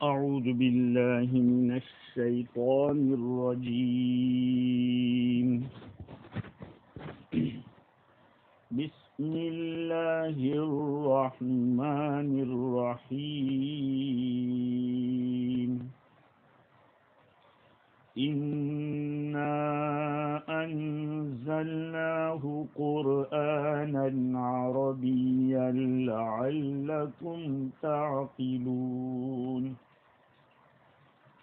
أعوذ بالله من الشيطان الرجيم. بسم الله الرحمن الرحيم. إنا أنزلناه قرآنا عربيا لعلكم تعقلون.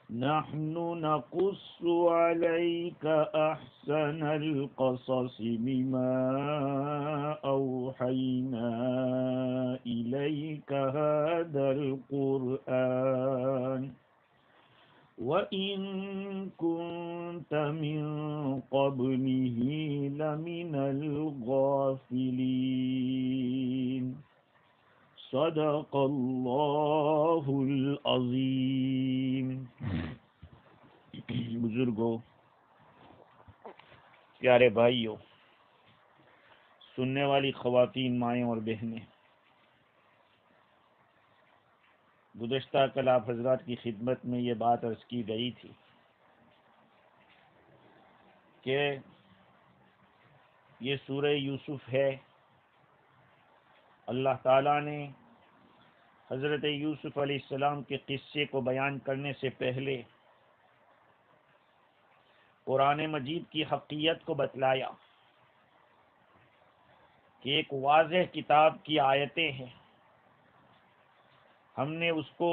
نحن نقص عليك أحسن القصص بما أوحينا إليك هذا القرآن وإن كنت من قبله لمن الغافلين. صدق اللہ العظیم. بزرگوں، پیارے بھائیوں، سننے والی خواتین، مائیں اور بہنیں، گزشتہ کل آپ حضرات کی خدمت میں یہ بات عرض کی گئی تھی کہ یہ سورہ یوسف ہے. اللہ تعالیٰ نے حضرت یوسف علیہ السلام کے قصے کو بیان کرنے سے پہلے قرآن مجید کی حقیقت کو بتلایا کہ ایک واضح کتاب کی آیتیں ہیں. ہم نے اس کو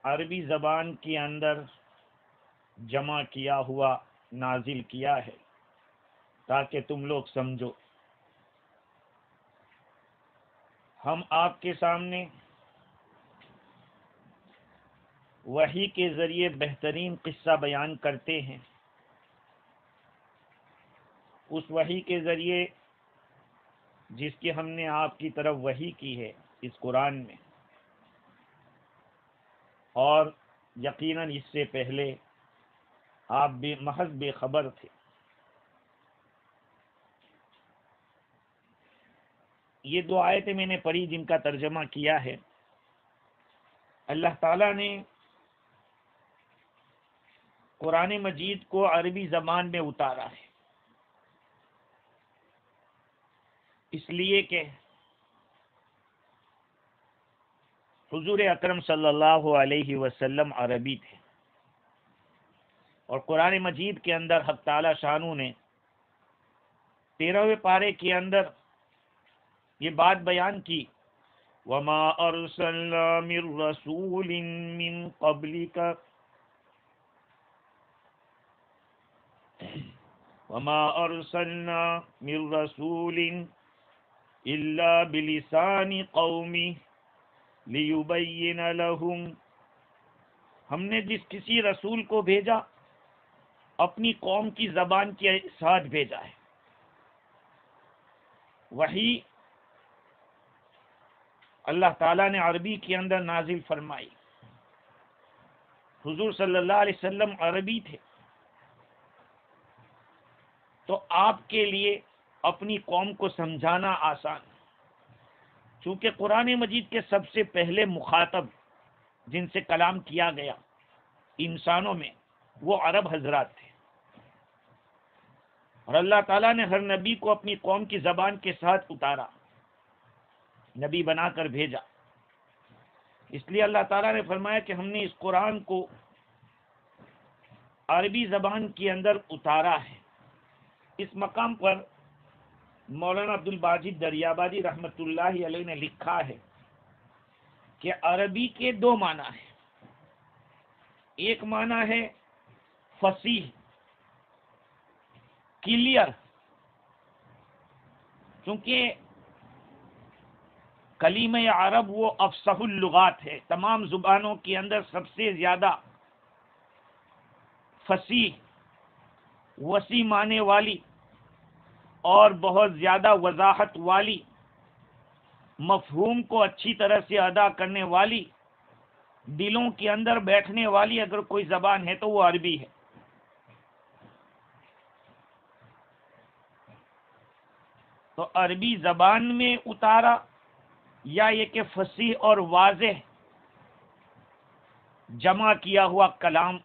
عربی زبان کے اندر جمع کیا ہوا نازل کیا ہے تاکہ تم لوگ سمجھو. ہم آپ کے سامنے وحی کے ذریعے بہترین قصہ بیان کرتے ہیں. اس وحی کے ذریعے جس کی ہم نے آپ کی طرف وحی کی ہے اس قرآن میں، اور یقیناً اس سے پہلے آپ محض بے خبر تھے. یہ دو آیتیں میں نے پڑھی جن کا ترجمہ کیا ہے. اللہ تعالیٰ نے قرآن مجید کو عربی زبان میں اتارا ہے اس لیے کہ حضور اکرم صلی اللہ علیہ وسلم عربی تھے، اور قرآن مجید کے اندر حق تعالی شانو نے 13ویں پارے کے اندر یہ بات بیان کی، وَمَا أَرْسَلْنَا مِن رَّسُولٍ مِّن قَبْلِكَ وَمَا أَرْسَلْنَا مِن رَّسُولٍ إِلَّا بِلِسَانِ قَوْمِهِ لِيُبَيِّنَ لَهُمْ. ہم نے جس کسی رسول کو بھیجا اپنی قوم کی زبان کے ساتھ بھیجا ہے. وحی اللہ تعالیٰ نے عربی کے اندر نازل فرمائی. حضور صلی اللہ علیہ وسلم عربی تھے تو آپ کے لیے اپنی قوم کو سمجھانا آسان، چونکہ قرآن مجید کے سب سے پہلے مخاطب جن سے کلام کیا گیا انسانوں میں وہ عرب حضرات تھے، اور اللہ تعالیٰ نے ہر نبی کو اپنی قوم کی زبان کے ساتھ اتارا، نبی بنا کر بھیجا. اس لیے اللہ تعالیٰ نے فرمایا کہ ہم نے اس قرآن کو عربی زبان کے اندر اتارا ہے. اس مقام پر مولانا عبدالباجد دریابادی رحمۃ اللہ علیہ نے لکھا ہے کہ عربی کے دو معنی ہیں. ایک معنی ہے فصیح، کلیئر، چونکہ کلمہ عرب وہ افصح اللغات ہے، تمام زبانوں کے اندر سب سے زیادہ فصیح، وسیع معنی والی اور بہت زیادہ وضاحت والی، مفہوم کو اچھی طرح سے ادا کرنے والی، دلوں کے اندر بیٹھنے والی اگر کوئی زبان ہے تو وہ عربی ہے. تو عربی زبان میں اتارا یا یہ کہ فصیح اور واضح جمع کیا ہوا کلام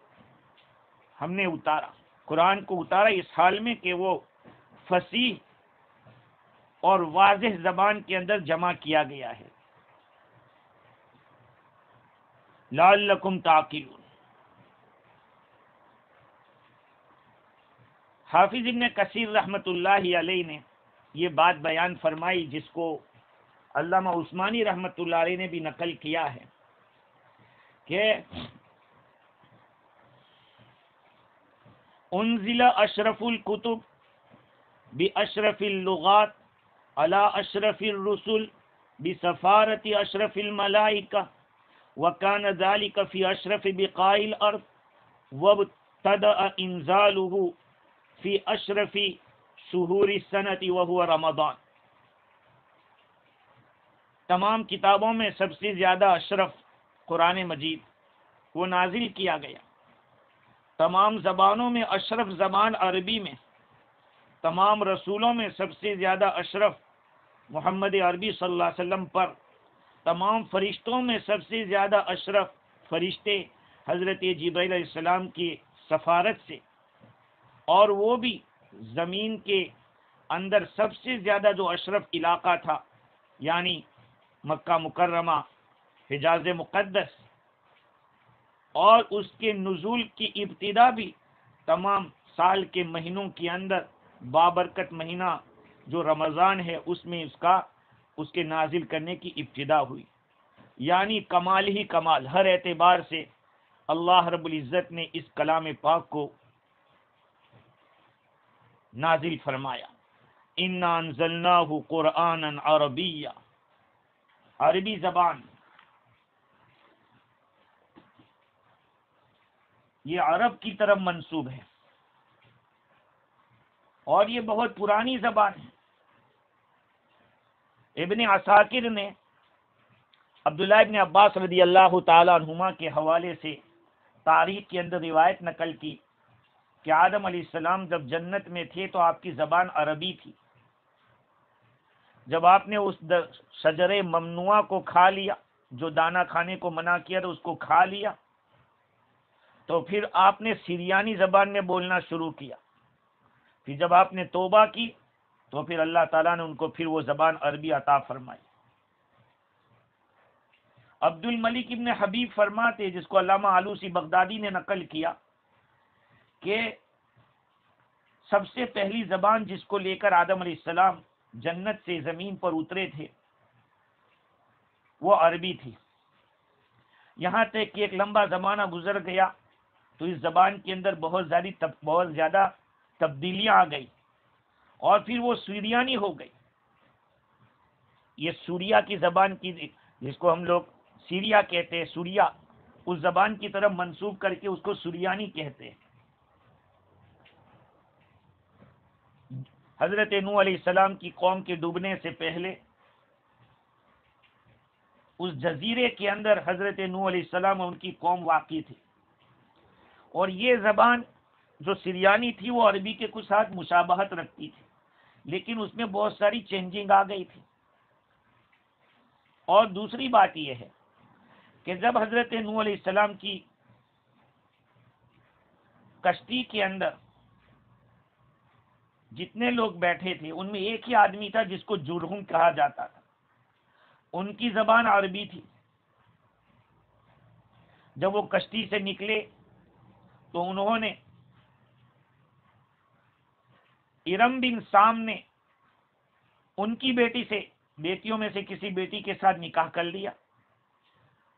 ہم نے اتارا، قرآن کو اتارا اس حال میں کہ وہ فصیح اور واضح زبان کے اندر جمع کیا گیا ہے، لعلکم تعقلون۔ حافظ ابن کثیر رحمۃ اللہ علیہ نے یہ بات بیان فرمائی، جس کو علامہ عثمانی رحمۃ اللہ علیہ نے بھی نقل کیا ہے کہ انزل اشرف الکتب باشرف اللغات علی اشرف الرسل بسفارت اشرف الملائکہ وکان ذلک فی اشرف بقاع الارض وابتدأ انزالہ فی اشرف شہور السنۃ وہو رمضان۔ تمام کتابوں میں سب سے زیادہ اشرف قرآن مجید وہ نازل کیا گیا، تمام زبانوں میں اشرف زبان عربی میں، تمام رسولوں میں سب سے زیادہ اشرف محمد عربی صلی اللہ علیہ وسلم پر، تمام فرشتوں میں سب سے زیادہ اشرف فرشتے حضرت جبرائیل علیہ السلام کی سفارت سے، اور وہ بھی زمین کے اندر سب سے زیادہ جو اشرف علاقہ تھا یعنی مکہ مکرمہ، حجاز مقدس، اور اس کے نزول کی ابتدا بھی تمام سال کے مہینوں کے اندر بابرکت مہینہ جو رمضان ہے اس میں اس کے نازل کرنے کی ابتدا ہوئی، یعنی کمال ہی کمال، ہر اعتبار سے اللہ رب العزت نے اس کلام پاک کو نازل فرمایا۔ انا انزلناہ قرآنا عربیا، عربی زبان، یہ عرب کی طرف منسوب ہے اور یہ بہت پرانی زبان ہے۔ ابن عساکر نے عبداللہ ابن عباس رضی اللہ تعالی عنہما کے حوالے سے تاریخ کے اندر روایت نقل کی کہ آدم علیہ السلام جب جنت میں تھے تو آپ کی زبان عربی تھی، جب آپ نے اس شجر ممنوعہ کو کھا لیا، جو دانہ کھانے کو منع کیا تھا اس کو کھا لیا، تو پھر آپ نے سریانی زبان میں بولنا شروع کیا، پھر جب آپ نے توبہ کی تو پھر اللہ تعالیٰ نے ان کو پھر وہ زبان عربی عطا فرمائی۔ عبد الملک ابن حبیب فرماتے، جس کو علامہ آلوسی بغدادی نے نقل کیا، کہ سب سے پہلی زبان جس کو لے کر آدم علیہ السلام جنت سے زمین پر اترے تھے وہ عربی تھی، یہاں تک کہ ایک لمبا زمانہ گزر گیا تو اس زبان کے اندر بہت زیادہ تبدیلیاں آ گئی اور پھر وہ سوریانی ہو گئی۔ یہ سوریا کی زبان کی، جس کو ہم لوگ سیریا کہتے ہیں، سوریا، اس زبان کی طرف منسوب کر کے اس کو سوریانی کہتے ہیں۔ حضرت نوح علیہ السلام کی قوم کے ڈوبنے سے پہلے اس جزیرے کے اندر حضرت نوح علیہ السلام اور ان کی قوم واقع تھی، اور یہ زبان جو سریانی تھی وہ عربی کے کچھ ساتھ مشابہت رکھتی تھی، لیکن اس میں بہت ساری چینجنگ آ گئی تھی۔ اور دوسری بات یہ ہے کہ جب حضرت نوح علیہ السلام کی کشتی کے اندر جتنے لوگ بیٹھے تھے ان میں ایک ہی آدمی تھا جس کو جرہم کہا جاتا تھا، ان کی زبان عربی تھی۔ جب وہ کشتی سے نکلے تو انہوں نے ارم بن سام نے ان کی بیٹیوں میں سے کسی بیٹی کے ساتھ نکاح کر لیا،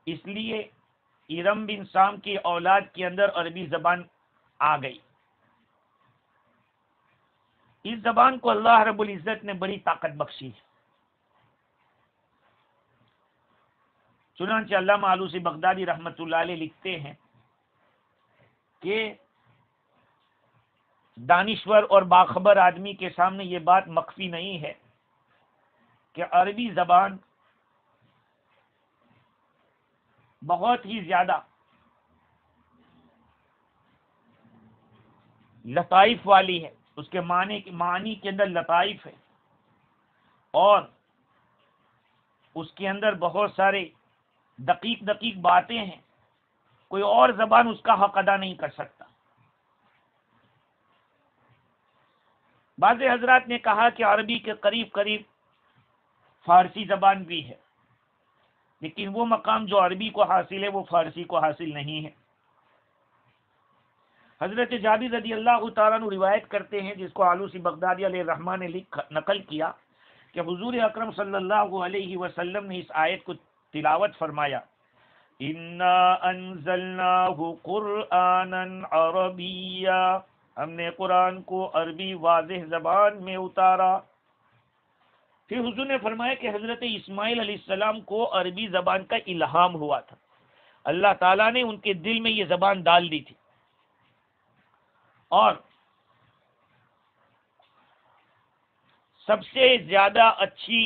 اس لیے ارم بن سام کی اولاد کے اندر عربی زبان آ گئی۔ اس زبان کو اللہ رب العزت نے بڑی طاقت بخشی ہے۔ چنانچہ علامہ آلوسی بغدادی رحمۃ اللہ علیہ لکھتے ہیں کہ دانشور اور باخبر آدمی کے سامنے یہ بات مخفی نہیں ہے کہ عربی زبان بہت ہی زیادہ لطائف والی ہے، اس کے معنی کے اندر لطائف ہے، اور اس کے اندر بہت سارے دقیق باتیں ہیں کوئی اور زبان اس کا حق ادا نہیں کر سکتا۔ بعض حضرات نے کہا کہ عربی کے قریب قریب فارسی زبان بھی ہے، لیکن وہ مقام جو عربی کو حاصل ہے وہ فارسی کو حاصل نہیں ہے۔ حضرت جابر رضی اللہ تعالیٰ عنہ روایت کرتے ہیں، جس کو آلوسی بغدادی علیہ الرحمٰن نے نقل کیا، کہ حضور اکرم صلی اللہ علیہ وسلم نے اس آیت کو تلاوت فرمایا، اِنَّا أَنزَلْنَاهُ قُرْآنًا عَرَبِيًّا، ہم نے قرآن کو عربی واضح زبان میں اتارا۔ پھر حضور نے فرمایا کہ حضرت اسماعیل علیہ السلام کو عربی زبان کا الہام ہوا تھا، اللہ تعالیٰ نے ان کے دل میں یہ زبان ڈال دی تھی، اور سب سے زیادہ اچھی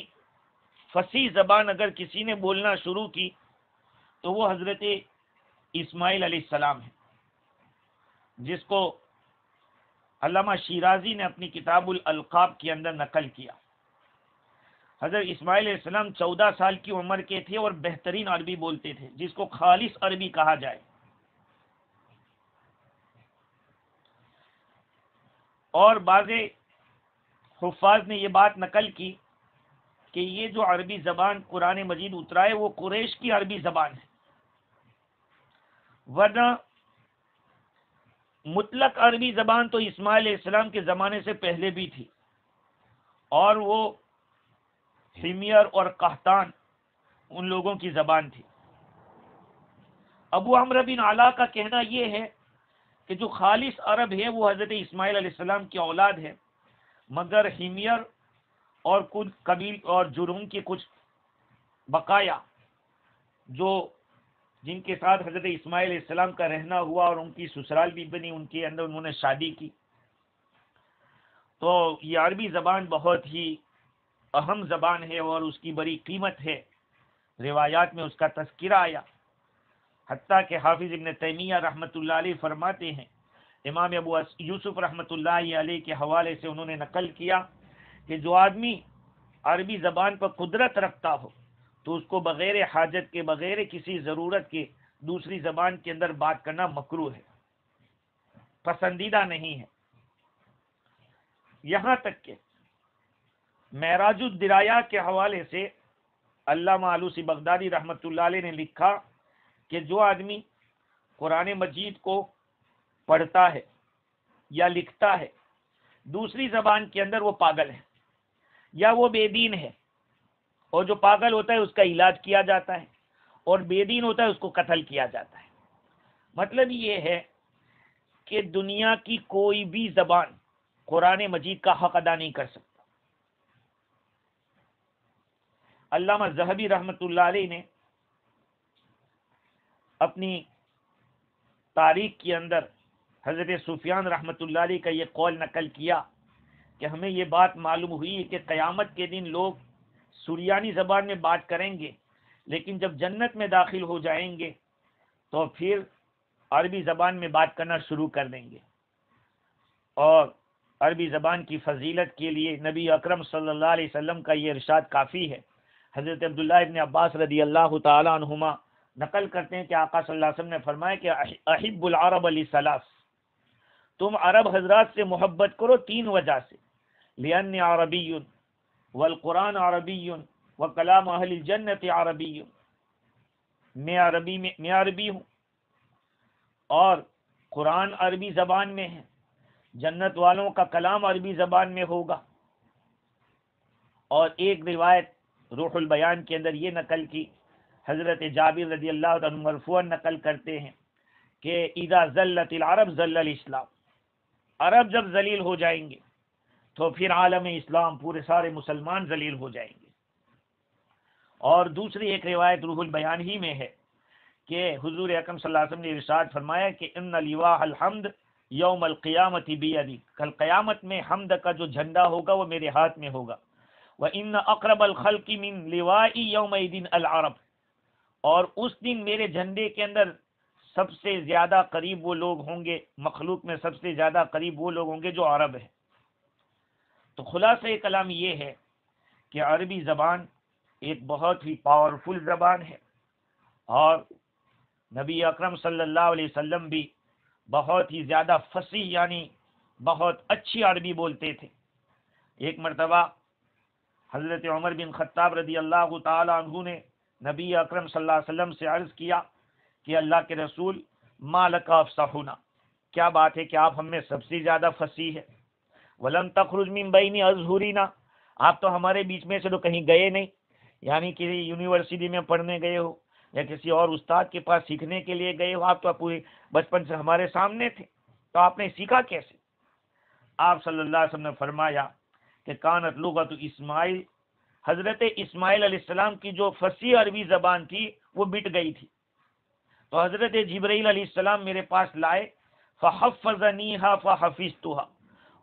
فصیح زبان اگر کسی نے بولنا شروع کی تو وہ حضرت اسماعیل علیہ السلام ہے، جس کو علامہ شیرازی نے اپنی کتاب الالقاب کے اندر نقل کیا۔ حضرت اسماعیل علیہ السلام 14 سال کی عمر کے تھے اور بہترین عربی بولتے تھے، جس کو خالص عربی کہا جائے۔ اور بعض حفاظ نے یہ بات نقل کی کہ یہ جو عربی زبان قرآن مجید اترا ہے وہ قریش کی عربی زبان ہے، ورنہ مطلق عربی زبان تو اسماعیل علیہ السلام کے زمانے سے پہلے بھی تھی، اور وہ حمیر اور قحطان ان لوگوں کی زبان تھی۔ ابو عمرو بن علا کا کہنا یہ ہے کہ جو خالص عرب ہے وہ حضرت اسماعیل علیہ السلام کی اولاد ہے، مگر حمیر اور کچھ قبیل اور جرہم کے کچھ بقایا جو جن کے ساتھ حضرت اسماعیل علیہ السلام کا رہنا ہوا اور ان کی سسرال بھی بنی، ان کے اندر انہوں نے شادی کی، تو یہ عربی زبان بہت ہی اہم زبان ہے اور اس کی بڑی قیمت ہے۔ روایات میں اس کا تذکرہ آیا، حتیٰ کہ حافظ ابن تیمیہ رحمۃ اللہ علیہ فرماتے ہیں، امام ابو یوسف رحمۃ اللہ علیہ کے حوالے سے انہوں نے نقل کیا کہ جو آدمی عربی زبان پر قدرت رکھتا ہو تو اس کو بغیر حاجت کے، بغیر کسی ضرورت کے دوسری زبان کے اندر بات کرنا مکروہ ہے، پسندیدہ نہیں ہے۔ یہاں تک کہ معراج الدرایا کے حوالے سے علامہ آلوسی بغدادی رحمۃ اللہ علیہ نے لکھا کہ جو آدمی قرآن مجید کو پڑھتا ہے یا لکھتا ہے دوسری زبان کے اندر، وہ پاگل ہے یا وہ بے دین ہے، اور جو پاگل ہوتا ہے اس کا علاج کیا جاتا ہے، اور بے دین ہوتا ہے اس کو قتل کیا جاتا ہے۔ مطلب یہ ہے کہ دنیا کی کوئی بھی زبان قرآن مجید کا حق ادا نہیں کر سکتا۔ علامہ ذہبی رحمۃ اللہ علیہ نے اپنی تاریخ کے اندر حضرت سفیان رحمۃ اللہ علیہ کا یہ قول نقل کیا کہ ہمیں یہ بات معلوم ہوئی کہ قیامت کے دن لوگ سریانی زبان میں بات کریں گے، لیکن جب جنت میں داخل ہو جائیں گے تو پھر عربی زبان میں بات کرنا شروع کر دیں گے۔ اور عربی زبان کی فضیلت کے لیے نبی اکرم صلی اللہ علیہ وسلم کا یہ ارشاد کافی ہے۔ حضرت عبداللہ ابن عباس رضی اللہ تعالی عنہما نقل کرتے ہیں کہ آقا صلی اللہ علیہ وسلم نے فرمایا کہ احب العرب لثلاث، تم عرب حضرات سے محبت کرو 3 وجہ سے، لأنی عربی والقرآن عربی وکلام اہل الجنت عربی، میں عربی ہوں اور قرآن عربی زبان میں ہے، جنت والوں کا کلام عربی زبان میں ہوگا۔ اور ایک روایت روح البیان کے اندر یہ نقل کی، حضرت جابر رضی اللہ عنہ مرفوعا نقل کرتے ہیں کہ اذا ذلت العرب ذل الاسلام، عرب جب ذلیل ہو جائیں گے تو پھر عالم اسلام پورے سارے مسلمان ذلیل ہو جائیں گے۔ اور دوسری ایک روایت روح البیان ہی میں ہے کہ حضور اکرم صلی اللہ علیہ وسلم نے ارشاد فرمایا کہ ان لواء الحمد یوم القیامت بیدی، کل قیامت میں حمد کا جو جھنڈا ہوگا وہ میرے ہاتھ میں ہوگا۔ وَإِنَّ أَقْرَبَ الْخَلْقِ مِنْ لِوَائِي يَوْمَئِذٍ الْعَرَبُ، اور اس دن میرے جھنڈے کے اندر سب سے زیادہ قریب وہ لوگ ہوں گے، مخلوق میں سب سے زیادہ قریب وہ لوگ ہوں گے جو عرب ہیں۔ تو خلاصہ کلام یہ ہے کہ عربی زبان ایک بہت ہی پاورفل زبان ہے، اور نبی اکرم صلی اللہ علیہ وسلم بھی بہت ہی زیادہ فصیح یعنی بہت اچھی عربی بولتے تھے۔ ایک مرتبہ حضرت عمر بن خطاب رضی اللہ تعالی عنہ نے نبی اکرم صلی اللہ علیہ وسلم سے عرض کیا کہ اللہ کے رسول ما لک افصحنا، کیا بات ہے کہ آپ ہم میں سب سے زیادہ فصیح ہے؟ ولم تخرج من بین اظہرنا، آپ تو ہمارے بیچ میں سے تو کہیں گئے نہیں، یعنی کہ یونیورسٹی میں پڑھنے گئے ہو یا کسی اور استاد کے پاس سیکھنے کے لیے گئے ہو، آپ تو پورے بچپن سے ہمارے سامنے تھے، تو آپ نے سیکھا کیسے؟ آپ صلی اللہ علیہ وسلم نے فرمایا کہ کانت لغت اسماعیل، حضرت اسماعیل علیہ السلام کی جو فصیح عربی زبان تھی وہ مٹ گئی تھی، تو حضرت جبرائیل علیہ السلام میرے پاس لائے، فحفظنیہا فحفظتہا،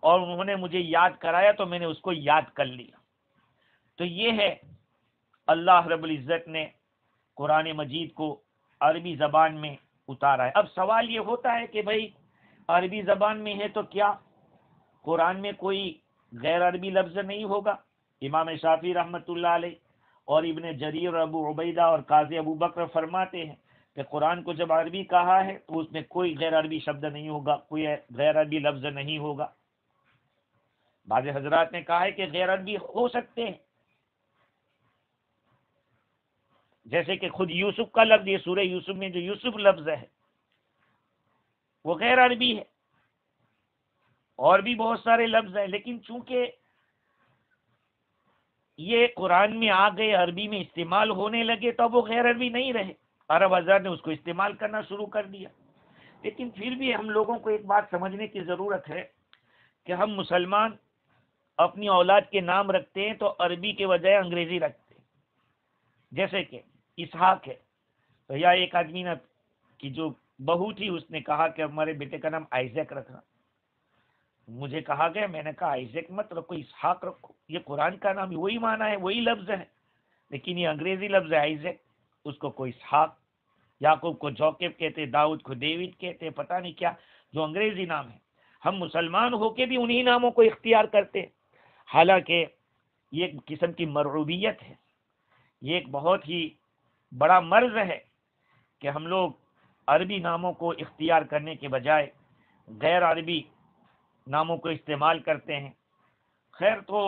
اور انہوں نے مجھے یاد کرایا تو میں نے اس کو یاد کر لیا۔ تو یہ ہے اللہ رب العزت نے قرآن مجید کو عربی زبان میں اتارا ہے۔ اب سوال یہ ہوتا ہے کہ بھئی عربی زبان میں ہے تو کیا قرآن میں کوئی غیر عربی لفظ نہیں ہوگا؟ امام شافعی رحمۃ اللہ علیہ اور ابن جریر، ابو عبیدہ اور قاضی ابو بکر فرماتے ہیں کہ قرآن کو جب عربی کہا ہے تو اس میں کوئی غیر عربی شبد نہیں ہوگا، کوئی غیر عربی لفظ نہیں ہوگا۔ بعض حضرات نے کہا ہے کہ غیر عربی ہو سکتے ہیں، جیسے کہ خود یوسف کا لفظ، یہ سورہ یوسف میں جو یوسف لفظ ہے وہ غیر عربی ہے، اور بھی بہت سارے لفظ ہیں، لیکن چونکہ یہ قرآن میں آ گئے، عربی میں استعمال ہونے لگے، تو اب وہ غیر عربی نہیں رہے، عرب حضرات نے اس کو استعمال کرنا شروع کر دیا۔ لیکن پھر بھی ہم لوگوں کو ایک بات سمجھنے کی ضرورت ہے کہ ہم مسلمان اپنی اولاد کے نام رکھتے ہیں تو عربی کے بجائے انگریزی رکھتے ہیں، جیسے کہ اسحاق ہے، تو یا ایک آدمی نے کی جو بہو تھی اس نے کہا کہ ہمارے بیٹے کا نام آئزیک رکھنا، مجھے کہا گیا، میں نے کہا آئزیک مت رکھو، اسحاق رکھو، یہ قرآن کا نام، وہی معنی ہے، وہی لفظ ہے، لیکن یہ انگریزی لفظ ہے آئزیک، اس کو کوئی اسحاق، یعقوب کو جوکب کہتے، داؤد کو ڈیوڈ کہتے، پتہ نہیں کیا جو انگریزی نام ہے۔ ہم مسلمان ہو کے بھی انہی ناموں کو اختیار کرتے ہیں، حالانکہ یہ ایک قسم کی مرعوبیت ہے، یہ ایک بہت ہی بڑا مرض ہے کہ ہم لوگ عربی ناموں کو اختیار کرنے کے بجائے غیر عربی ناموں کو استعمال کرتے ہیں۔ خیر، تو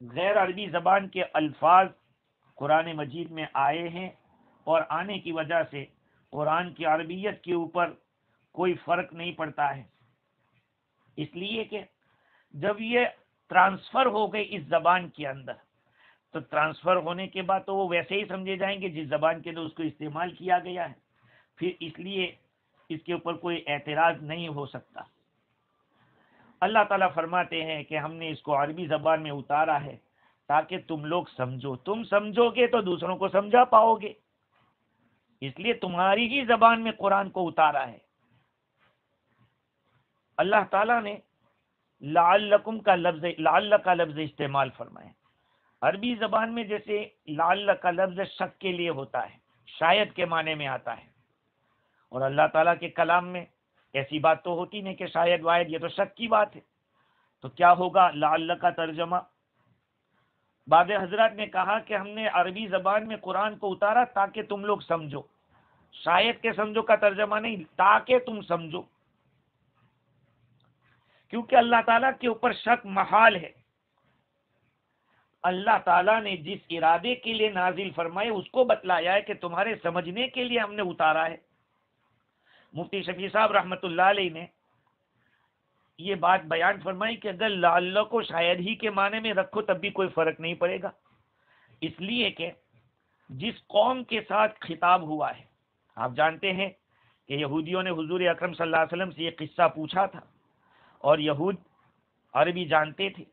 غیر عربی زبان کے الفاظ قرآن مجید میں آئے ہیں، اور آنے کی وجہ سے قرآن کی عربیت کے اوپر کوئی فرق نہیں پڑتا ہے، اس لیے کہ جب یہ ٹرانسفر ہو گئے اس زبان کے اندر، تو ٹرانسفر ہونے کے بعد تو وہ ویسے ہی سمجھے جائیں گے جس زبان کے اندر اس کو استعمال کیا گیا ہے، پھر اس لیے اس کے اوپر کوئی اعتراض نہیں ہو سکتا۔ اللہ تعالیٰ فرماتے ہیں کہ ہم نے اس کو عربی زبان میں اتارا ہے تاکہ تم لوگ سمجھو، تم سمجھو گے تو دوسروں کو سمجھا پاؤ گے، اس لیے تمہاری ہی زبان میں قرآن کو اتارا ہے۔ اللہ تعالیٰ نے لعلکم کا لفظ، لعل کا لفظ استعمال فرمایا۔ عربی زبان میں جیسے لعل کا لفظ شک کے لیے ہوتا ہے، شاید کے معنی میں آتا ہے، اور اللہ تعالیٰ کے کلام میں ایسی بات تو ہوتی نہیں کہ شاید واحد، یہ تو شک کی بات ہے، تو کیا ہوگا لعل کا ترجمہ؟ بعض حضرات نے کہا کہ ہم نے عربی زبان میں قرآن کو اتارا تاکہ تم لوگ سمجھو، شاید کے سمجھو کا ترجمہ نہیں، تاکہ تم سمجھو، کیونکہ اللہ تعالیٰ کے اوپر شک محال ہے۔ اللہ تعالیٰ نے جس ارادے کے لیے نازل فرمائے اس کو بتلایا ہے کہ تمہارے سمجھنے کے لیے ہم نے اتارا ہے۔ مفتی شفیع صاحب رحمۃ اللہ علیہ نے یہ بات بیان فرمائی کہ اگر لعل کو شاید ہی کے معنی میں رکھو تب بھی کوئی فرق نہیں پڑے گا، اس لیے کہ جس قوم کے ساتھ خطاب ہوا ہے، آپ جانتے ہیں کہ یہودیوں نے حضور اکرم صلی اللہ علیہ وسلم سے یہ قصہ پوچھا تھا، اور یہود عربی جانتے تھے،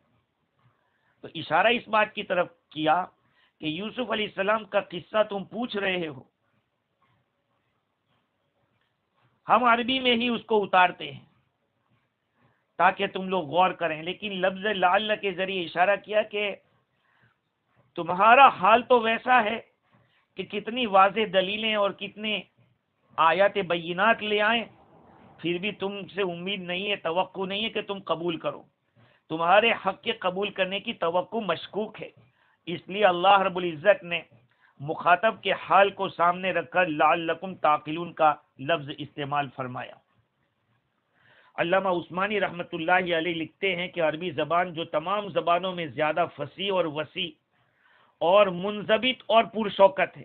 تو اشارہ اس بات کی طرف کیا کہ یوسف علیہ السلام کا قصہ تم پوچھ رہے ہو، ہم عربی میں ہی اس کو اتارتے ہیں تاکہ تم لوگ غور کریں، لیکن لفظ لعل کے ذریعے اشارہ کیا کہ تمہارا حال تو ویسا ہے کہ کتنی واضح دلیلیں اور کتنے آیات بینات لے آئیں، پھر بھی تم سے امید نہیں ہے، توقع نہیں ہے کہ تم قبول کرو، تمہارے حق کے قبول کرنے کی توقع مشکوک ہے، اس لیے اللہ رب العزت نے مخاطب کے حال کو سامنے رکھ کر لعلکم تعقلون کا لفظ استعمال فرمایا۔ علامہ عثمانی رحمۃ اللہ علیہ لکھتے ہیں کہ عربی زبان جو تمام زبانوں میں زیادہ فصیح اور وسیع اور منضبط اور پرشوکت ہے،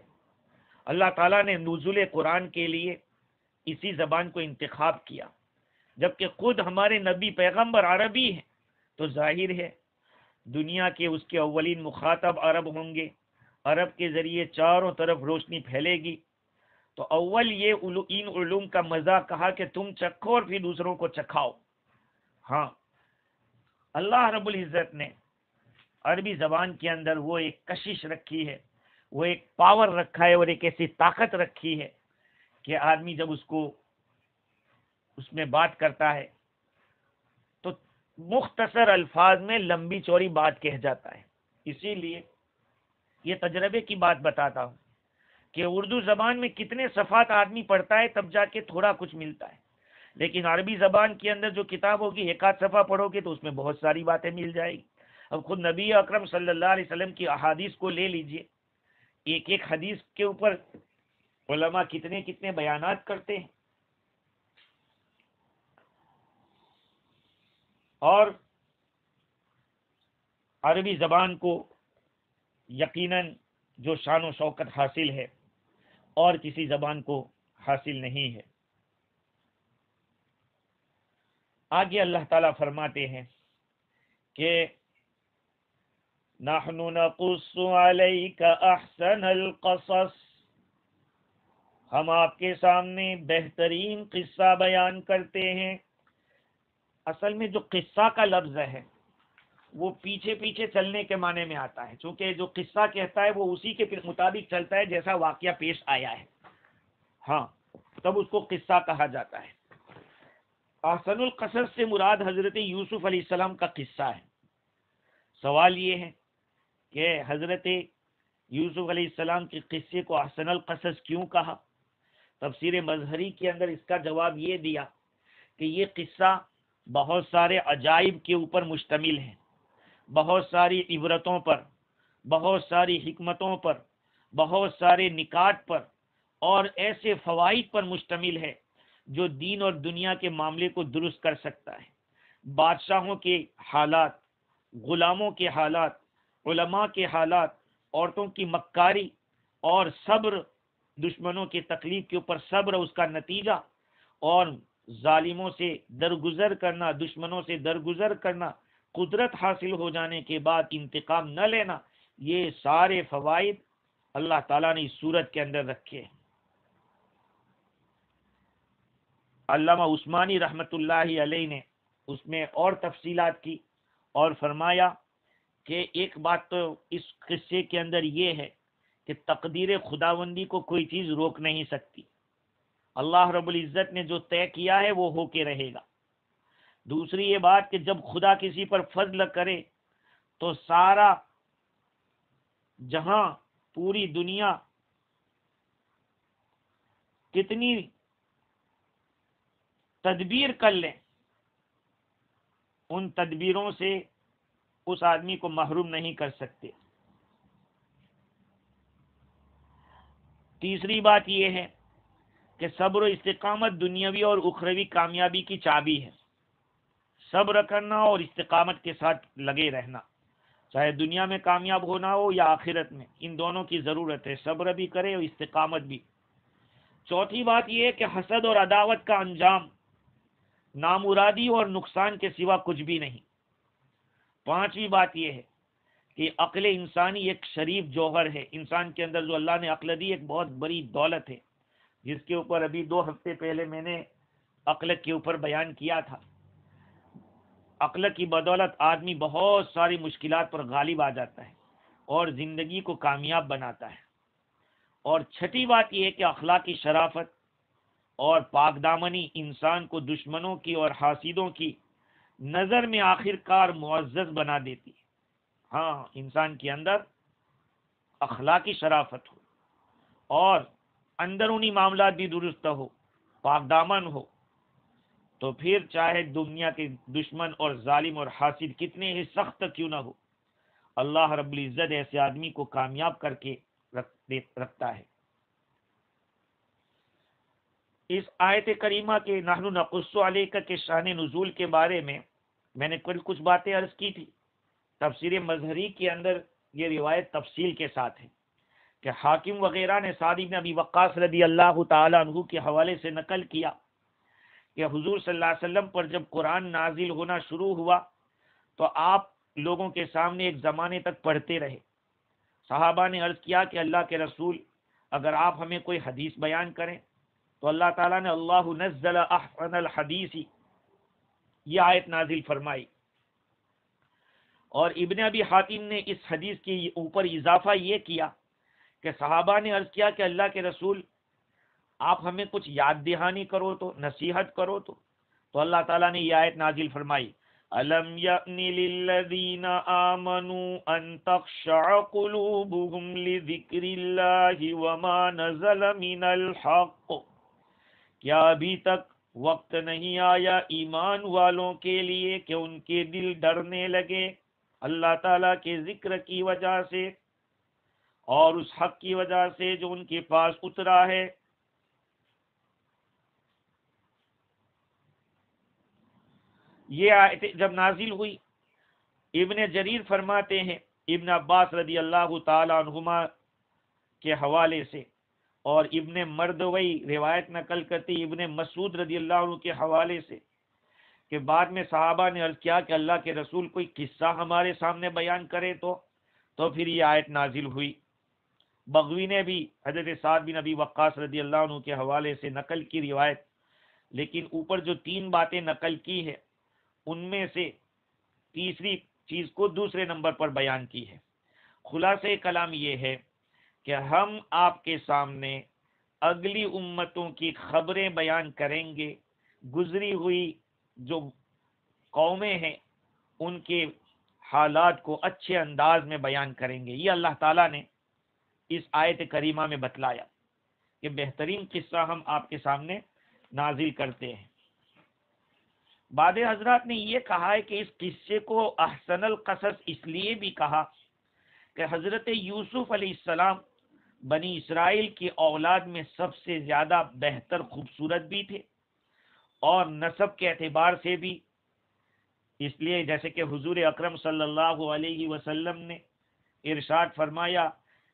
اللہ تعالیٰ نے نزول قرآن کے لیے اسی زبان کو انتخاب کیا، جبکہ خود ہمارے نبی پیغمبر عربی ہیں، تو ظاہر ہے دنیا کے اس کے اولین مخاطب عرب ہوں گے، عرب کے ذریعے چاروں طرف روشنی پھیلے گی، تو اول یہ ان علوم کا مزہ کہا کہ تم چکھو اور پھر دوسروں کو چکھاؤ۔ ہاں، اللہ رب العزت نے عربی زبان کے اندر وہ ایک کشش رکھی ہے، وہ ایک پاور رکھا ہے اور ایک ایسی طاقت رکھی ہے کہ آدمی جب اس میں بات کرتا ہے تو مختصر الفاظ میں لمبی چوڑی بات کہہ جاتا ہے۔ اسی لیے یہ تجربے کی بات بتاتا ہوں کہ اردو زبان میں کتنے صفحات آدمی پڑھتا ہے تب جا کے تھوڑا کچھ ملتا ہے، لیکن عربی زبان کے اندر جو کتاب ہوگی ایک آدھ صفحہ پڑھو گے تو اس میں بہت ساری باتیں مل جائے گی۔ اب خود نبی اکرم صلی اللہ علیہ وسلم کی احادیث کو لے لیجئے، ایک ایک حدیث کے اوپر علماء کتنے کتنے بیانات کرتے ہیں، اور عربی زبان کو یقیناً جو شان و شوکت حاصل ہے اور کسی زبان کو حاصل نہیں ہے۔ آگے اللہ تعالیٰ فرماتے ہیں کہ نحن نقص علیک احسن القصص، ہم آپ کے سامنے بہترین قصہ بیان کرتے ہیں۔ اصل میں جو قصہ کا لفظ ہے وہ پیچھے پیچھے چلنے کے معنی میں آتا ہے، چونکہ جو قصہ کہتا ہے وہ اسی کے مطابق چلتا ہے جیسا واقعہ پیش آیا ہے، ہاں تب اس کو قصہ کہا جاتا ہے۔ احسن القصص سے مراد حضرت یوسف علیہ السلام کا قصہ ہے۔ سوال یہ ہے کہ حضرت یوسف علیہ السلام کے قصے کو احسن القصص کیوں کہا؟ تفسیر مظہری کے اندر اس کا جواب یہ دیا کہ یہ قصہ بہت سارے عجائب کے اوپر مشتمل ہے، بہت ساری عبرتوں پر، بہت ساری حکمتوں پر، بہت سارے نکات پر اور ایسے فوائد پر مشتمل ہے جو دین اور دنیا کے معاملے کو درست کر سکتا ہے۔ بادشاہوں کے حالات، غلاموں کے حالات، علماء کے حالات، عورتوں کی مکاری اور صبر، دشمنوں کی تکلیف کے اوپر صبر اس کا نتیجہ، اور ظالموں سے درگزر کرنا، دشمنوں سے درگزر کرنا، قدرت حاصل ہو جانے کے بعد انتقام نہ لینا، یہ سارے فوائد اللہ تعالیٰ نے اس صورت کے اندر رکھے۔ علامہ عثمانی رحمت اللہ علیہ نے اس میں اور تفصیلات کی اور فرمایا کہ ایک بات تو اس قصے کے اندر یہ ہے کہ تقدیر خداوندی کو کوئی چیز روک نہیں سکتی، اللہ رب العزت نے جو طے کیا ہے وہ ہو کے رہے گا۔ دوسری یہ بات کہ جب خدا کسی پر فضل کرے تو سارا جہاں، پوری دنیا کتنی تدبیر کر لیں، ان تدبیروں سے اس آدمی کو محروم نہیں کر سکتے۔ تیسری بات یہ ہے کہ صبر و استقامت دنیاوی اور اخروی کامیابی کی چابی ہے۔ صبر کرنا اور استقامت کے ساتھ لگے رہنا، چاہے دنیا میں کامیاب ہونا ہو یا آخرت میں، ان دونوں کی ضرورت ہے، صبر بھی کرے اور استقامت بھی۔ چوتھی بات یہ ہے کہ حسد اور عداوت کا انجام نامرادی اور نقصان کے سوا کچھ بھی نہیں۔ پانچویں بات یہ ہے کہ عقل انسانی ایک شریف جوہر ہے، انسان کے اندر جو اللہ نے عقل دی ایک بہت بڑی دولت ہے، جس کے اوپر ابھی 2 ہفتے پہلے میں نے عقل کے اوپر بیان کیا تھا۔ عقل کی بدولت آدمی بہت ساری مشکلات پر غالب آ جاتا ہے اور زندگی کو کامیاب بناتا ہے۔ اور چھٹی بات یہ ہے کہ اخلاقی شرافت اور پاک دامنی انسان کو دشمنوں کی اور حاسدوں کی نظر میں آخر کار معزز بنا دیتی ہے۔ ہاں، انسان کے اندر اخلاقی شرافت ہو اور اندرونی معاملات بھی درست ہو، پاک دامن ہو، تو پھر چاہے دنیا کے دشمن اور ظالم اور حاسد کتنے ہی سخت کیوں نہ ہو، اللہ رب العزت ایسے آدمی کو کامیاب کر کے رکھتا ہے۔ اس آیت کریمہ کے نحن نقص علیک کے شان نزول کے بارے میں نے کچھ باتیں عرض کی تھی۔ تفسیر مظہری کے اندر یہ روایت تفصیل کے ساتھ ہے کہ حاکم وغیرہ نے سعد بن ابی وقاص رضی اللہ تعالی عنہ کے حوالے سے نقل کیا کہ حضور صلی اللہ علیہ وسلم پر جب قرآن نازل ہونا شروع ہوا تو آپ لوگوں کے سامنے ایک زمانے تک پڑھتے رہے۔ صحابہ نے عرض کیا کہ اللہ کے رسول، اگر آپ ہمیں کوئی حدیث بیان کریں، تو اللہ تعالیٰ نے اللہ نزل احسن الحدیث یہ آیت نازل فرمائی۔ اور ابن ابی حاتم نے اس حدیث کے اوپر اضافہ یہ کیا کہ صحابہ نے عرض کیا کہ اللہ کے رسول، آپ ہمیں کچھ یاد دہانی کرو تو، نصیحت کرو تو اللہ تعالیٰ نے یہ آیت نازل فرمائی، الم یأن للذین آمنوا ان تخشع قلوبهم لذکر اللہ وما نزل من الحق، کیا ابھی تک وقت نہیں آیا ایمان والوں کے لیے کہ ان کے دل ڈرنے لگے اللہ تعالیٰ کے ذکر کی وجہ سے اور اس حق کی وجہ سے جو ان کے پاس اترا ہے۔ یہ آیت جب نازل ہوئی، ابن جریر فرماتے ہیں ابن عباس رضی اللہ تعالی عنہما کے حوالے سے، اور ابن مردوی روایت نقل کرتی ابن مسعود رضی اللہ عنہ کے حوالے سے کہ بعد میں صحابہ نے عرض کیا کہ اللہ کے رسول کوئی قصہ ہمارے سامنے بیان کرے تو پھر یہ آیت نازل ہوئی۔ بغوی نے بھی حضرت سعد بن ابی وقاص رضی اللہ عنہ کے حوالے سے نقل کی روایت، لیکن اوپر جو 3 باتیں نقل کی ہے ان میں سے تیسری چیز کو دوسرے نمبر پر بیان کی ہے۔ خلاصہ کلام یہ ہے کہ ہم آپ کے سامنے اگلی امتوں کی خبریں بیان کریں گے، گزری ہوئی جو قومیں ہیں ان کے حالات کو اچھے انداز میں بیان کریں گے۔ یہ اللہ تعالیٰ نے اس آیت کریمہ میں بتلایا کہ بہترین قصہ ہم آپ کے سامنے نازل کرتے ہیں۔ بعض حضرات نے یہ کہا ہے کہ اس قصے کو احسن القصص اس لیے بھی کہا کہ حضرت یوسف علیہ السلام بنی اسرائیل کی اولاد میں سب سے زیادہ بہتر خوبصورت بھی تھے، اور نسب کے اعتبار سے بھی، اس لیے جیسے کہ حضور اکرم صلی اللہ علیہ وسلم نے ارشاد فرمایا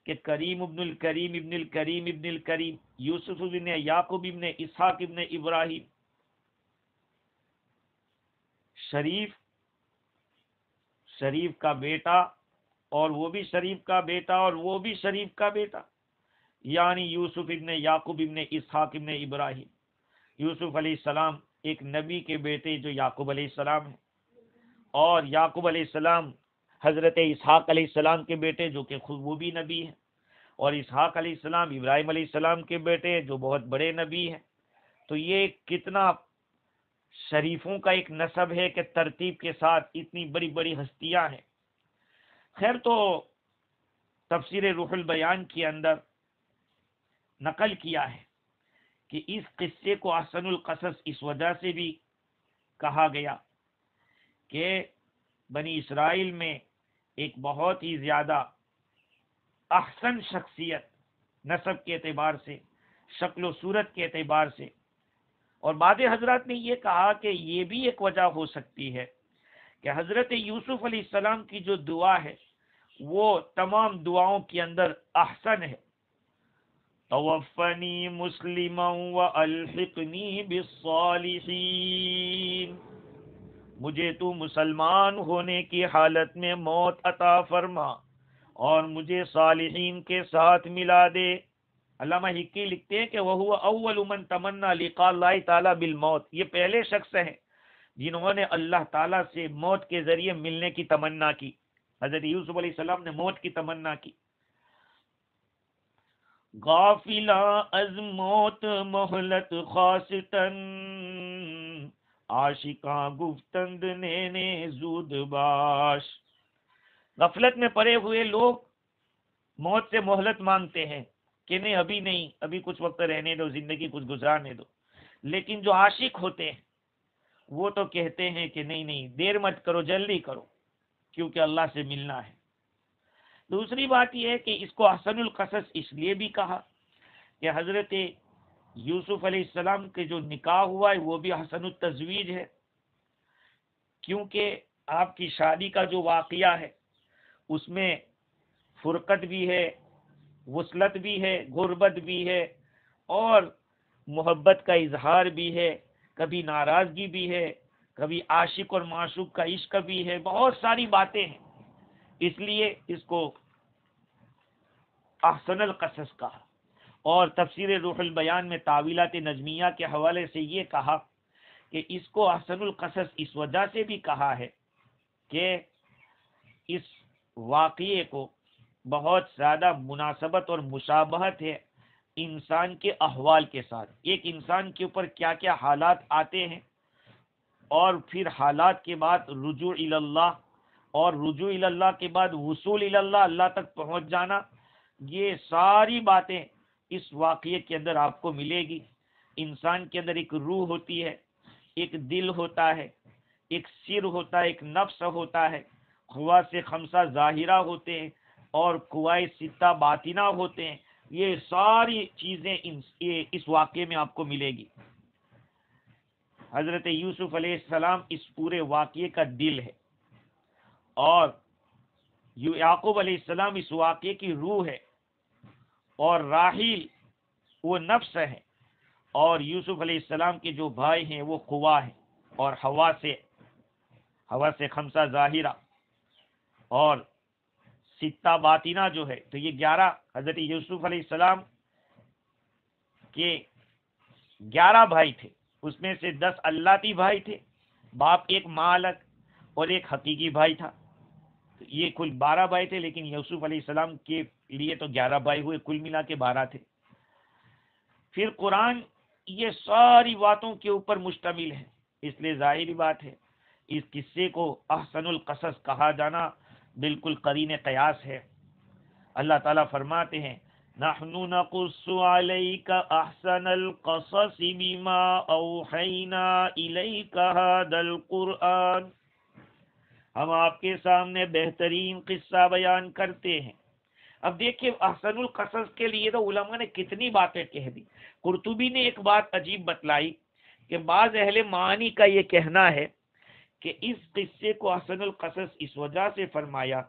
کہ کریم ابن الکریم ابن الکریم ابن الکریم، یوسف ابن یعقوب ابن اسحاق ابن ابراہیم، شریف کا بیٹا اور وہ بھی شریف کا بیٹا اور وہ بھی شریف کا بیٹا، یعنی یوسف ابن یعقوب ابن اسحاق ابن ابراہیم۔ یوسف علیہ السلام ایک نبی کے بیٹے جو یعقوب علیہ السلام ہیں، اور یعقوب علیہ السلام حضرت اسحاق علیہ السلام کے بیٹے جو کہ خود وہ بھی نبی ہیں، اور اسحاق علیہ السلام ابراہیم علیہ السلام کے بیٹے جو بہت بڑے نبی ہیں۔ تو یہ کتنا شریفوں کا ایک نسب ہے کہ ترتیب کے ساتھ اتنی بڑی بڑی ہستیاں ہیں۔ خیر، تو تفسیر روح البیان کے اندر نقل کیا ہے کہ اس قصے کو احسن القصص اس وجہ سے بھی کہا گیا کہ بنی اسرائیل میں ایک بہت ہی زیادہ احسن شخصیت نسب کے اعتبار سے، شکل و صورت کے اعتبار سے، اور بعض حضرات نے یہ کہا کہ یہ بھی ایک وجہ ہو سکتی ہے کہ حضرت یوسف علیہ السلام کی جو دعا ہے وہ تمام دعاؤں کے اندر احسن ہے، توفنی مسلما والحقنی بالصالحین، مجھے تو مسلمان ہونے کی حالت میں موت عطا فرما اور مجھے صالحین کے ساتھ ملا دے۔ علامہ حقی لکھتے ہیں کہ وَهُوَ أَوَّلُ مَن تَمَنَّى لِقَاءَ اللَّهِ تَعَالَى بِالْمَوْتِ، یہ پہلے شخص ہیں جنہوں نے اللہ تعالیٰ سے موت کے ذریعے ملنے کی تمنا کی۔ حضرت یوسف علیہ السلام نے موت کی تمنا کی۔ غافلا از موت مہلت خواستن، عاشقاں گفتند نینے زود باش، غفلت میں پڑے ہوئے لوگ موت سے مہلت مانگتے ہیں کہ نہیں، ابھی نہیں، ابھی کچھ وقت رہنے دو، زندگی کچھ گزارنے دو، لیکن جو عاشق ہوتے ہیں وہ تو کہتے ہیں کہ نہیں نہیں، دیر مت کرو، جلدی کرو، کیونکہ اللہ سے ملنا ہے۔ دوسری بات یہ ہے کہ اس کو احسن القصص اس لیے بھی کہا کہ حضرت یوسف علیہ السلام کے جو نکاح ہوا ہے وہ بھی حسن التزویج ہے، کیونکہ آپ کی شادی کا جو واقعہ ہے اس میں فرقت بھی ہے، وصلت بھی ہے، غربت بھی ہے، اور محبت کا اظہار بھی ہے، کبھی ناراضگی بھی ہے، کبھی عاشق اور معشوق کا عشق بھی ہے، بہت ساری باتیں ہیں، اس لیے اس کو احسن القصص کہا۔ اور تفسیر روح البیان میں تعویلات نجمیہ کے حوالے سے یہ کہا کہ اس کو احسن القصص اس وجہ سے بھی کہا ہے کہ اس واقعے کو بہت زیادہ مناسبت اور مشابہت ہے انسان کے احوال کے ساتھ، ایک انسان کے اوپر کیا کیا حالات آتے ہیں، اور پھر حالات کے بعد رجوع الی اللہ، اور رجوع الی اللہ کے بعد وصول الی اللہ، اللہ تک پہنچ جانا، یہ ساری باتیں اس واقعے کے اندر آپ کو ملے گی۔ انسان کے اندر ایک روح ہوتی ہے، ایک دل ہوتا ہے، ایک سر ہوتا ہے، ایک نفس ہوتا ہے، خواص خمسہ ظاہرہ ہوتے ہیں اور قوائے ستہ باطنہ ہوتے ہیں، یہ ساری چیزیں اس واقعے میں آپ کو ملے گی۔ حضرت یوسف علیہ السلام اس پورے واقعے کا دل ہے، اور یعقوب علیہ السلام اس واقعے کی روح ہے، اور راحیل وہ نفس ہے، اور یوسف علیہ السلام کے جو بھائی ہیں وہ قوا ہیں، اور ہوا سے خمسہ ظاہرہ اور ستہ باطنہ جو ہے، تو یہ 11 حضرت یوسف علیہ السلام کے 11 بھائی تھے، اس میں سے 10 اللہتی بھائی تھے، باپ ایک ماں الگ اور ایک حقیقی بھائی تھا، تو یہ کل 12 بھائی تھے، لیکن یوسف علیہ السلام کے لیے تو 11 بھائی ہوئے، کل ملا کے 12 تھے۔ پھر قرآن یہ ساری باتوں کے اوپر مشتمل ہے، اس لیے ظاہری بات ہے اس قصے کو احسن القصص کہا جانا بالکل قرین قیاس ہے۔ اللہ تعالیٰ فرماتے ہیں نحن نقص عليك احسن القصص بما اوحينا اليك هذا القرآن، ہم آپ کے سامنے بہترین قصہ بیان کرتے ہیں۔ اب دیکھیں احسن القصص کے لیے تو علماء نے کتنی باتیں کہہ دی۔ قرطبی نے ایک بات عجیب بتلائی کہ بعض اہل معانی کا یہ کہنا ہے کہ اس قصے کو احسن القصص اس وجہ سے فرمایا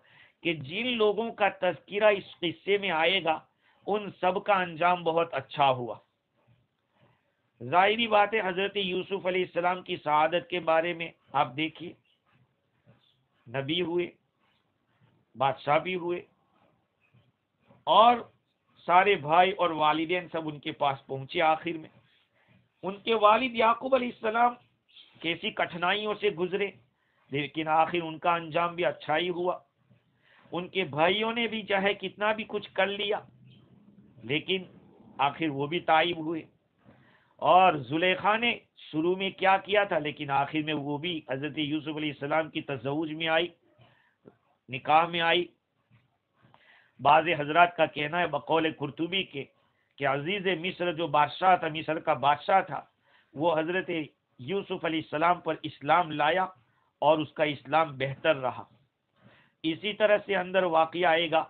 کہ جن لوگوں کا تذکرہ اس قصے میں آئے گا ان سب کا انجام بہت اچھا ہوا۔ ظاہری بات ہے حضرت یوسف علیہ السلام کی سعادت کے بارے میں آپ دیکھیے، نبی ہوئے، بادشاہ بھی ہوئے، اور سارے بھائی اور والدین سب ان کے پاس پہنچے۔ آخر میں ان کے والد یعقوب علیہ السلام کیسی کٹھنائیوں سے گزرے، لیکن آخر ان کا انجام بھی اچھا ہی ہوا۔ ان کے بھائیوں نے بھی چاہے کتنا بھی کچھ کر لیا، لیکن آخر وہ بھی تائب ہوئے۔ اور زلیخا نے شروع میں کیا کیا تھا، لیکن آخر میں وہ بھی حضرت یوسف علیہ السلام کی تزوج میں آئی، نکاح میں آئی۔ بعض حضرات کا کہنا ہے بقول قرطبی کے کہ عزیز مصر جو بادشاہ تھا، مصر کا بادشاہ تھا، وہ حضرت یوسف علیہ السلام پر اسلام لایا اور اس کا اسلام بہتر رہا۔ اسی طرح سے اندر واقعہ آئے گا،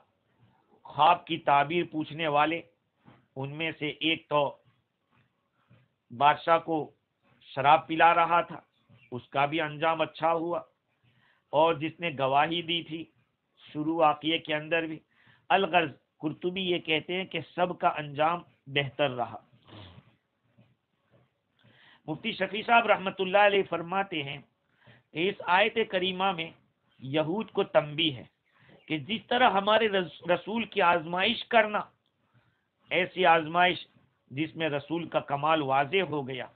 خواب کی تعبیر پوچھنے والے ان میں سے ایک تو بادشاہ کو شراب پلا رہا تھا، اس کا بھی انجام اچھا ہوا، اور جس نے گواہی دی تھی شروع واقعے کے اندر بھی۔ الغرض قرطبی یہ کہتے ہیں کہ سب کا انجام بہتر رہا۔ مفتی شفیع صاحب رحمۃ اللہ علیہ فرماتے ہیں کہ اس آیت کریمہ میں یہود کو تنبیہ ہے کہ جس طرح ہمارے رسول کی آزمائش کرنا، ایسی آزمائش جس میں رسول کا کمال واضح ہو گیا۔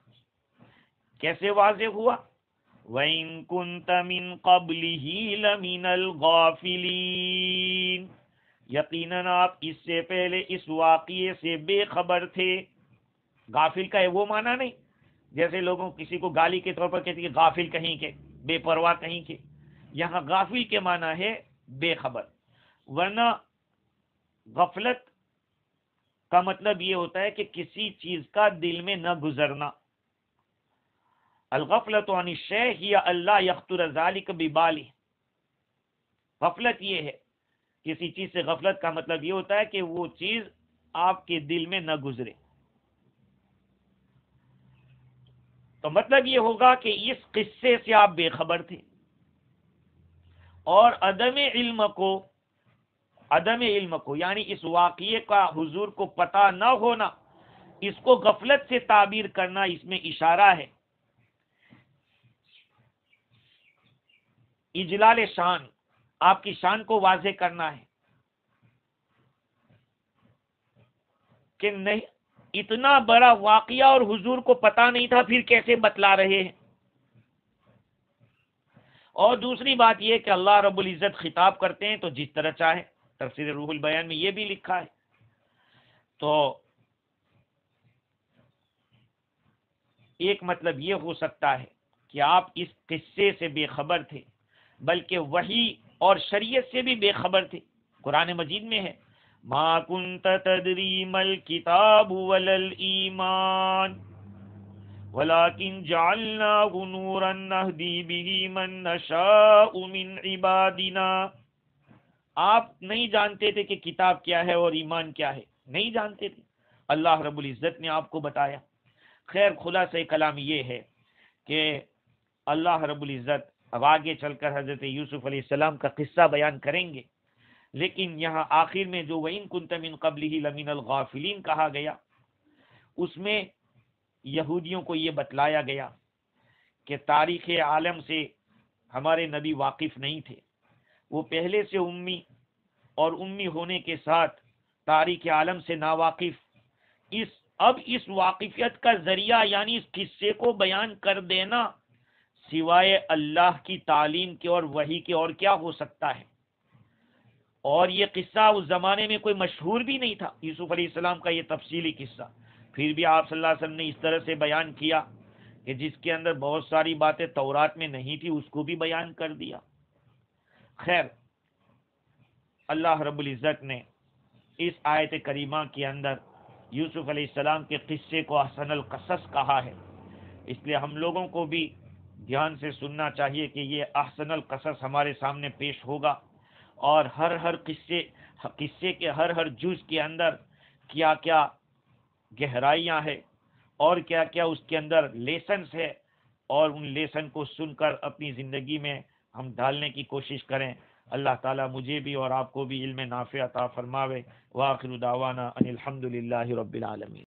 کیسے واضح ہوا؟ وَإِن كُنْتَ مِن قَبْلِهِ لَمِنَ الْغَافِلِينَ، یقیناً آپ اس سے پہلے اس واقعے سے بے خبر تھے۔ غافل کا وہ معنی نہیں جیسے لوگوں کسی کو گالی کے طور پر کہتے ہیں غافل کہیں کے، بے پرواہ کہیں کے، یہاں غافل کے معنی ہے بے خبر۔ ورنہ غفلت کا مطلب یہ ہوتا ہے کہ کسی چیز کا دل میں نہ گزرنا۔ الغفلۃ عن الشیء ہی اللہ یخطر ذلک ببالہ، غفلت یہ ہے کسی چیز سے غفلت کا مطلب یہ ہوتا ہے کہ وہ چیز آپ کے دل میں نہ گزرے. تو مطلب یہ ہوگا کہ اس قصے سے آپ بے خبر تھے، اور عدم علم کو یعنی اس واقعے کا حضور کو پتہ نہ ہونا، اس کو غفلت سے تعبیر کرنا، اس میں اشارہ ہے اجلال شان، آپ کی شان کو واضح کرنا ہے کہ نہیں، اتنا بڑا واقعہ اور حضور کو پتہ نہیں تھا، پھر کیسے بتلا رہے ہیں. اور دوسری بات یہ کہ اللہ رب العزت خطاب کرتے ہیں تو جس طرح چاہے، تفسیر روح البیان میں یہ بھی لکھا ہے. تو ایک مطلب یہ ہو سکتا ہے کہ آپ اس قصے سے بے خبر تھے، بلکہ وحی اور شریعت سے بھی بے خبر تھے. قرآن مجید میں ہے ما کنت تدری مل کتاب ولل ایمان ولكن جعلناه نورا نهدي به من نشاء من عبادنا. آپ نہیں جانتے تھے کہ کتاب کیا ہے اور ایمان کیا ہے، نہیں جانتے تھے، اللہ رب العزت نے آپ کو بتایا. خیر، خلاصہ کلام یہ ہے کہ اللہ رب العزت اب آگے چل کر حضرت یوسف علیہ السلام کا قصہ بیان کریں گے، لیکن یہاں آخر میں جو وَإِن كُنتَ مِن قَبْلِهِ لَمِنَ الْغَافِلِينَ کہا گیا، اس میں یہودیوں کو یہ بتلایا گیا کہ تاریخ عالم سے ہمارے نبی واقف نہیں تھے، وہ پہلے سے امی اور امی ہونے کے ساتھ تاریخ عالم سے ناواقف. اب اس واقفیت کا ذریعہ یعنی اس قصے کو بیان کر دینا سوائے اللہ کی تعلیم کے اور وحی کے اور کیا ہو سکتا ہے. اور یہ قصہ اس زمانے میں کوئی مشہور بھی نہیں تھا، یوسف علیہ السلام کا یہ تفصیلی قصہ، پھر بھی آپ صلی اللہ علیہ وسلم نے اس طرح سے بیان کیا کہ جس کے اندر بہت ساری باتیں تورات میں نہیں تھی اس کو بھی بیان کر دیا. خیر، اللہ رب العزت نے اس آیت کریمہ کے اندر یوسف علیہ السلام کے قصے کو احسن القصص کہا ہے، اس لیے ہم لوگوں کو بھی دھیان سے سننا چاہیے کہ یہ احسن القصص ہمارے سامنے پیش ہوگا، اور ہر قصے کے ہر جز کے اندر کیا کیا گہرائیاں ہیں اور کیا کیا اس کے اندر لیسنز ہے، اور ان لیسن کو سن کر اپنی زندگی میں ہم ڈالنے کی کوشش کریں. اللہ تعالیٰ مجھے بھی اور آپ کو بھی علم نافع عطا فرماوے. وآخر دعوانا ان الحمد للہ رب العالمین.